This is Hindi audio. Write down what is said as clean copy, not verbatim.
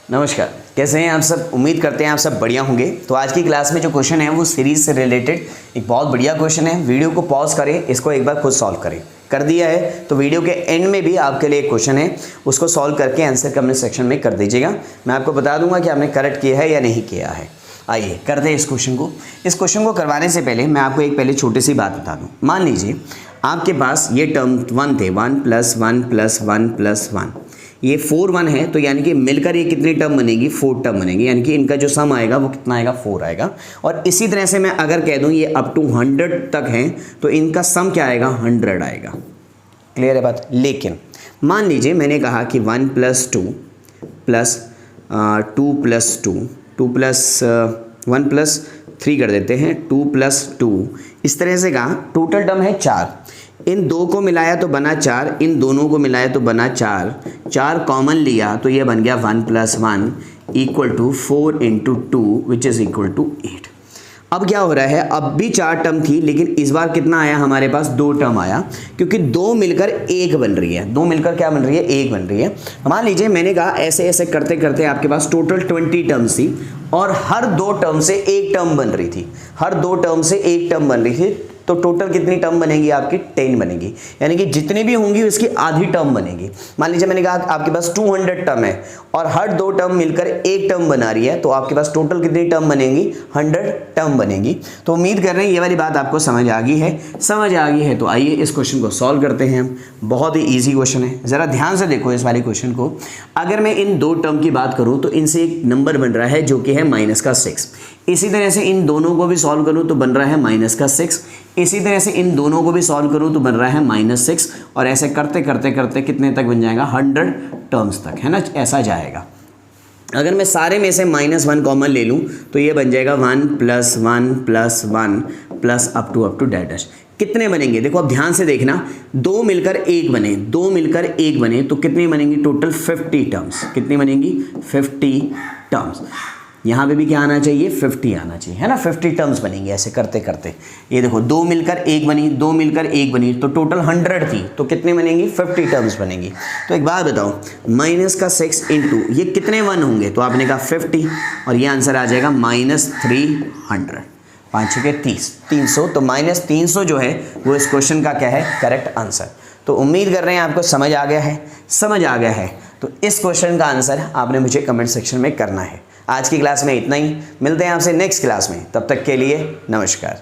नमस्कार, कैसे हैं आप सब। उम्मीद करते हैं आप सब बढ़िया होंगे। तो आज की क्लास में जो क्वेश्चन है वो सीरीज से रिलेटेड एक बहुत बढ़िया क्वेश्चन है। वीडियो को पॉज करें, इसको एक बार खुद सॉल्व करें। कर दिया है तो वीडियो के एंड में भी आपके लिए एक क्वेश्चन है, उसको सॉल्व करके आंसर कमेंट सेक्शन में कर दीजिएगा। मैं आपको बता दूंगा कि आपने करेक्ट किया है या नहीं किया है। आइए करते हैं इस क्वेश्चन को। इस क्वेश्चन को करवाने से पहले मैं आपको एक पहले छोटी सी बात बता दूं। मान लीजिए आपके पास ये टर्म 1 थे, 1 + 1 + 1 + 1, ये 4 1 है, तो यानी कि मिलकर ये कितनी टर्म बनेगी, 4 टर्म बनेगी। यानी कि इनका जो सम आएगा वो कितना आएगा, 4 आएगा। और इसी तरह से मैं अगर कह दूं ये अप टू 100 तक हैं तो इनका सम क्या आएगा, 100 आएगा। क्लियर है बात। लेकिन मान लीजिए मैंने कहा कि 1 + 2 + 2 + 2, 2 + 1 + 3 कर देते हैं, 2 + 2, इस तरह से कहा। टोटल टर्म है 4, इन दो को मिलाया तो बना 4, इन दोनों को मिलाया तो बना 4, 4 कॉमन लिया तो ये बन गया 1 + 1 = 4 × 2 विच इज़ इक्वल टू 8। अब क्या हो रहा है, अब भी 4 टर्म थी लेकिन इस बार कितना आया हमारे पास, 2 टर्म आया, क्योंकि 2 मिलकर 1 बन रही है। 2 मिलकर क्या बन रही है, 1 बन रही है। मान लीजिए मैंने कहा ऐसे ऐसे करते करते आपके पास टोटल 20 टर्म्स थी और हर 2 टर्म से 1 टर्म बन रही थी, हर 2 टर्म से 1 टर्म बन रही थी। तो टोटल कितनी टर्म बनेगी आपकी, 10 बनेगी। यानी कि जितनी भी होंगी उसकी आधी टर्म बनेगी। मान लीजिए मैंने कहा आपके पास 200 टर्म है और हर 2 टर्म मिलकर 1 टर्म बना रही है, तो आपके पास टोटल कितनी टर्म बनेगी, 100 टर्म बनेगी। तो उम्मीद कर रहे हैं ये वाली बात आपको समझ आ गई है। समझ आ गई है तो आइए इस क्वेश्चन को सॉल्व करते हैं हम। बहुत ही ईजी क्वेश्चन है, ज़रा ध्यान से देखो इस वाले क्वेश्चन को। अगर मैं इन 2 टर्म की बात करूँ तो इनसे एक नंबर बन रहा है जो कि है -6। इसी तरह से इन दोनों को भी सॉल्व करूँ तो बन रहा है -6। इसी तरह से इन दोनों को भी सॉल्व करूँ तो बन रहा है -6। और ऐसे करते करते करते कितने तक बन जाएगा, 100 टर्म्स तक, है ना, ऐसा जाएगा। अगर मैं सारे में से -1 कॉमन ले लूँ तो ये बन जाएगा 1 + 1 + 1 + अप टू डैश। कितने बनेंगे देखो, अब ध्यान से देखना। 2 मिलकर 1 बने, 2 मिलकर 1 बने तो कितनी बनेंगी, टोटल 50 टर्म्स। कितनी बनेंगी, 50 टर्म्स। यहाँ पे भी क्या आना चाहिए, 50 आना चाहिए, है ना। 50 टर्म्स बनेंगी ऐसे करते करते। ये देखो 2 मिलकर 1 बनी, 2 मिलकर 1 बनी, तो टोटल 100 थी, तो कितनी बनेंगी, 50 टर्म्स बनेंगी। तो एक बात बताओ, -6 × ये कितने 1 होंगे, तो आपने कहा 50 और ये आंसर आ जाएगा -300। 5 × 30, 300। तो -300 जो है वो इस क्वेश्चन का क्या है, करेक्ट आंसर। तो उम्मीद कर रहे हैं आपको समझ आ गया है। समझ आ गया है तो इस क्वेश्चन का आंसर आपने मुझे कमेंट सेक्शन में करना है। आज की क्लास में इतना ही, मिलते हैं आपसे नेक्स्ट क्लास में। तब तक के लिए नमस्कार।